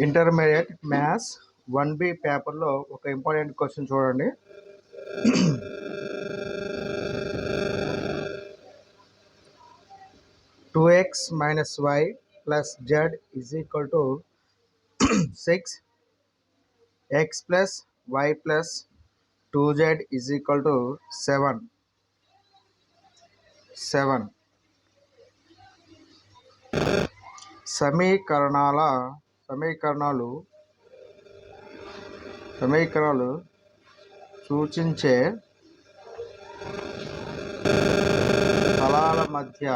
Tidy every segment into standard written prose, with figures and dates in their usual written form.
Intermediate maths 1B పేపర్లో ఒక important question చూడండి. 2x minus y plus z is equal to 6. X plus y plus 2z is equal to 7. సమీకరణాలు సూచించే తలాల మధ్య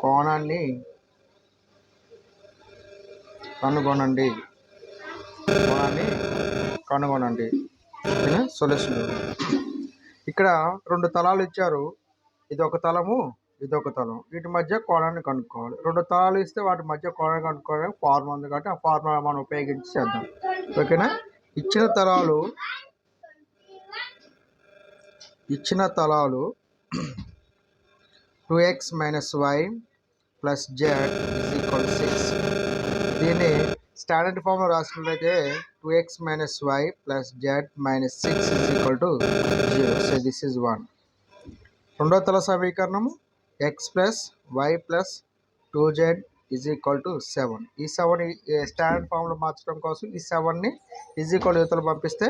కోణాన్ని కనుగొనండి. సొల్యూషన్. ఇక్కడ రెండు తలాలు ఇచ్చారు, ఇది ఒక తలము, ఇది ఒక తలం. వీటి మధ్య కోణాన్ని కనుక్కోవాలి. రెండు తలాలు ఇస్తే వాటి మధ్య కోణాన్ని కనుక్కోవడానికి ఫార్ములా ఉంది కాబట్టి ఆ ఫార్ములా మనం ఉపయోగించి చేద్దాం. ఓకేనా? ఇచ్చిన తలాలు 2x minus y plus z is equal to 6. దీన్ని స్టాండర్డ్ ఫామ్లో రాసినట్లయితే 2x minus y plus z minus 6 is equal to 0. So this is 1. రెండో తల సమీకరణము x plus y plus 2z is equal to 7. ఈ 7 స్టాండర్డ్ ఫామ్లో మార్చడం కోసం ఈ 7ని is equal to యువతలు పంపిస్తే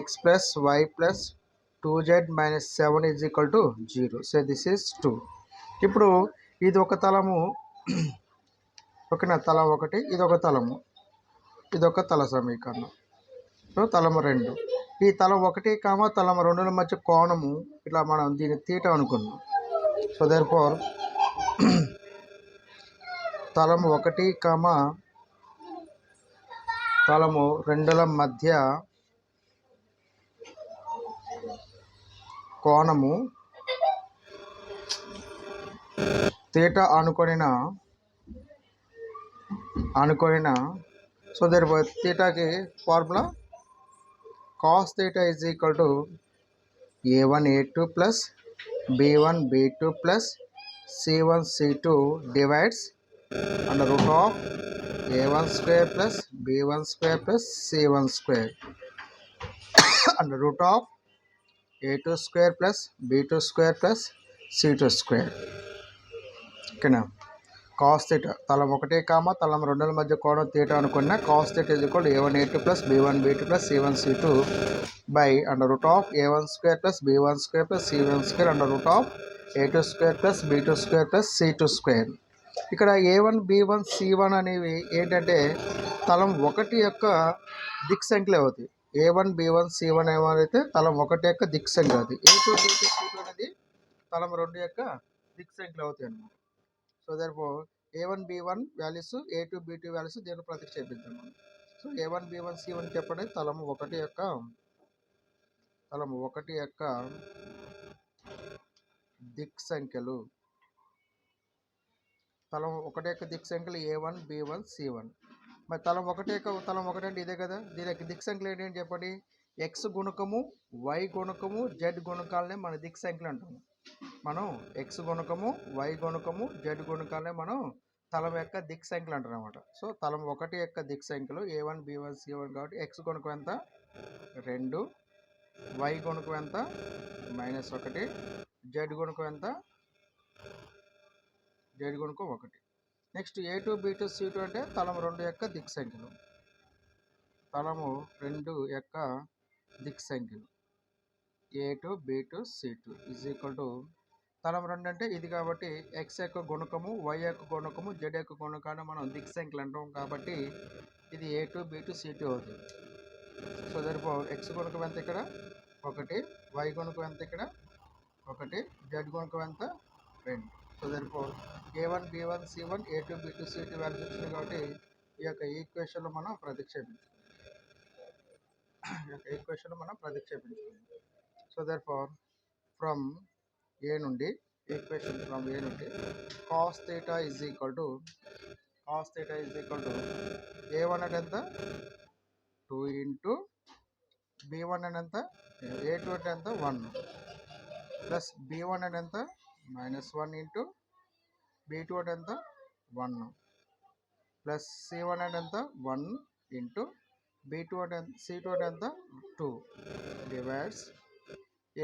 x plus y plus 2z minus 7 is equal to 0. So this is 2. ఇప్పుడు ఇది ఒక తలము, ఓకేనా? తలం ఒకటి, ఇది ఒక తలము, ఇది ఒక తల సమీకరణం. తలము 2. ఈ తలం 1, తలం 2ల మధ్య కోణము ఇట్లా మనం దీన్ని తీట అనుకున్నాం. సో దేర్ఫోర్ తలము 1, తలము 2ల మధ్య కోణము తీట అనుకొనిన సో దేర్ఫోర్ తీటాకి formula cos theta is equal to a1 a2 plus b1 b2 plus c1 c2 divides under root of a1 square plus b1 square plus c1 square under root of a2 square plus b2 square plus c2 square. ఓకేనా? cos theta తలం 1, తలం 2ల మధ్య కోణం theta అనుకున్న cos theta is equal to a1 a2 plus b1 b2 plus c1 c2 by under root of a1 square plus b1 square plus c1 square under root of a2 square plus b2 square plus c2 square. ఇక్కడ a1 b1 c1 అనేవి ఏంటంటే తలం 1 యొక్క దిక్ సంఖ్యలు అవుతాయి. a1 b1 c1 ఏమైతే తలం 1 యొక్క దిక్ సంఖ్య అవుతాయి. a2 b2 c2 అనేది తలం 2 యొక్క దిక్ సంఖ్యలు అవుతాయి అన్నమాట. So therefore a1 b1 values, a2 b2 values దీన్ని ప్రతిక్షేపిద్దాం మనం. సో a1 b1 c1 చెప్పండి తలం 1 యొక్క దిక్ సంఖ్యలు. తలం 1 యొక్క దిక్ సంఖ్యలు a1 b1 c1. మరి తలం 1 అంటే ఇదే కదా. దీని యొక్క దిక్ సంఖ్యలు ఏంటి అని చెప్పండి. x గుణకము y గుణకము z గుణకాలనే మన దిక్ సంఖ్యలు అంటాము. మనం x గుణకము y గుణకము z గుణకాలనే మనం తలం యొక్క దిక్ సంఖ్యలు అంటారు అన్నమాట. సో తలం 1 యొక్క దిక్ సంఖ్యలు a1 b1 c1 కాబట్టి x గుణకం ఎంత 2, y గుణకం ఎంత -1, z గుణకం ఎంత z గుణకం 1. నెక్స్ట్ a2 b2 c2 అంటే తలం 2 యొక్క దిక్ సంఖ్యలు. తలము 2 యొక్క దిక్ సంఖ్యలు a2 b2 c2 is equal to తలం 2 అంటే ఇది కాబట్టి x యొక్క గుణకము y యొక్క గుణకము z యొక్క గుణకాన్ని మనం దిక్ సంఖ్యలు అంటాం కాబట్టి ఇది a2 b2 c2 అవుతుంది. సో దేర్ఫోర్ x గుణకం ఎంత ఇక్కడ 1, y గుణకం ఎంత ఇక్కడ 1, z గుణకం ఎంత 2. So therefore a1 b1 c1 a2 b2 c2 values వచ్చింది కాబట్టి ఈ యొక్క ఈక్వేషన్లో మనం ప్రతిక్షేపించాలి. సో దేర్ఫోర్ ఫ్రమ్ ఏ నుండి cos theta is equal to a1 అంటే ఎంత 2 ఇంటూ b1 అంటే ఎంత a2 అంటే ఎంత 1 ప్లస్ b1 అంటే ఎంత -1 ఇంటూ B2 అంటే ఎంత 1 ప్లస్ C1 అంటే ఎంత 1 ఇంటూ B2 అంటే C2 అంటే ఎంత 2 divides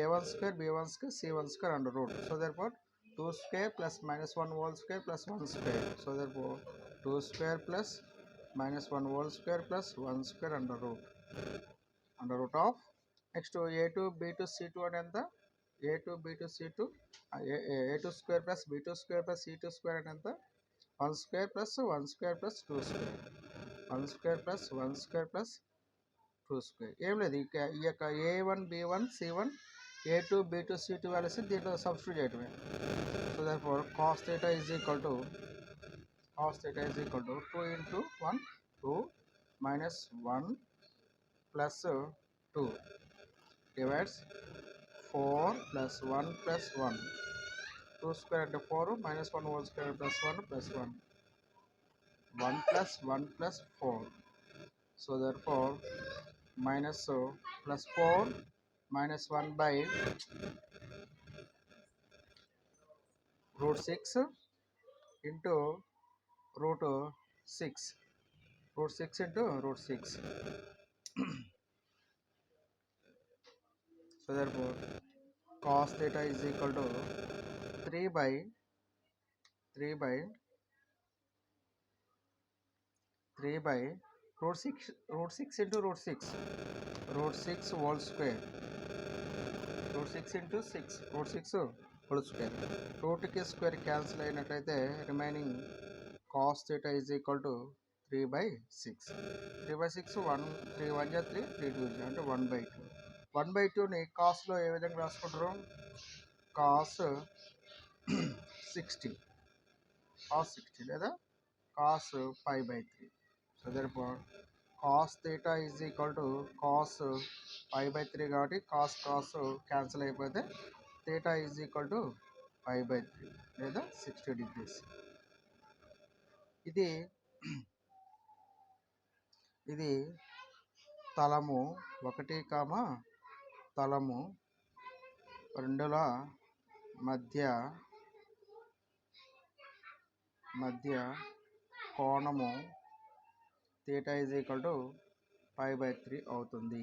A1 square B1 square C1 square under root. So therefore 2 square plus minus 1 whole square plus 1 square. So therefore 2 square plus minus 1 whole square plus 1 square under root of next A2 B2 C2 and ఎంత A2 B2 C2 A2 square plus B2 square plus C2 square and ఎంత 1 square plus 1 square plus 2 square 1 square plus 1 square plus 2 square ఏం లేదు ఈ యొక్క A1 B1 C1 A2 B2 C2 values దీంట్లో substitute చేయటమే. So therefore cos theta is equal to 2 into 1 2 minus 1 plus 2 divides 4 plus 1 plus 1 2 square into 4 minus 1 whole square plus 1 plus 1 1 plus 1 plus 4. So therefore minus plus 4 minus 1 by root 6 into root 6 into root 6. So therefore cos theta is equal to 3 by root 6 into root 6 whole square root 6 into 6 root 6 whole square root ki square cancel అయినట్లయితే remaining cos theta is equal to 3 by 6 3 by 6 1 3 1 ja 3 3 2 ja అంటే 1 by 2 1 by 2 ని cos లో ఏ విధంగా రాసుకుంటారు cos 60 లేదా cos pi by 3. So therefore cos theta is equal to cos pi by 3 కాబట్టి cos cancel అయిపోతే theta is equal to pi by 3 లేదా 60 degrees. ఇది తలము 1, తలము 2ల మధ్య కోణము theta is equal to pi by 3 అవుతుంది.